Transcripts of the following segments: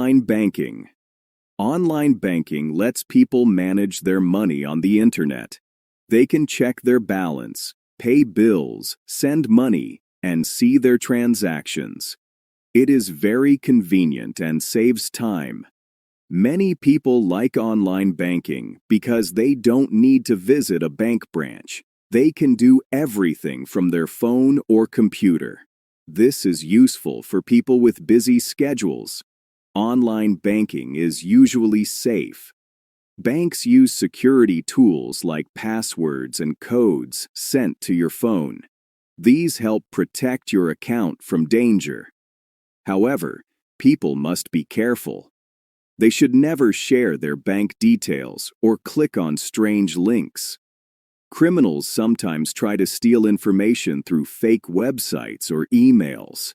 Online banking. Online banking lets people manage their money on the internet. They can check their balance, pay bills, send money, and see their transactions. It is very convenient and saves time. Many people like online banking because they don't need to visit a bank branch. They can do everything from their phone or computer. This is useful for people with busy schedules. Online banking is usually safe. Banks use security tools like passwords and codes sent to your phone. These help protect your account from danger. However, people must be careful. They should never share their bank details or click on strange links. Criminals sometimes try to steal information through fake websites or emails.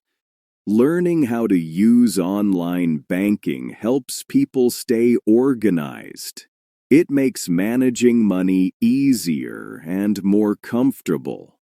Learning how to use online banking helps people stay organized. It makes managing money easier and more comfortable.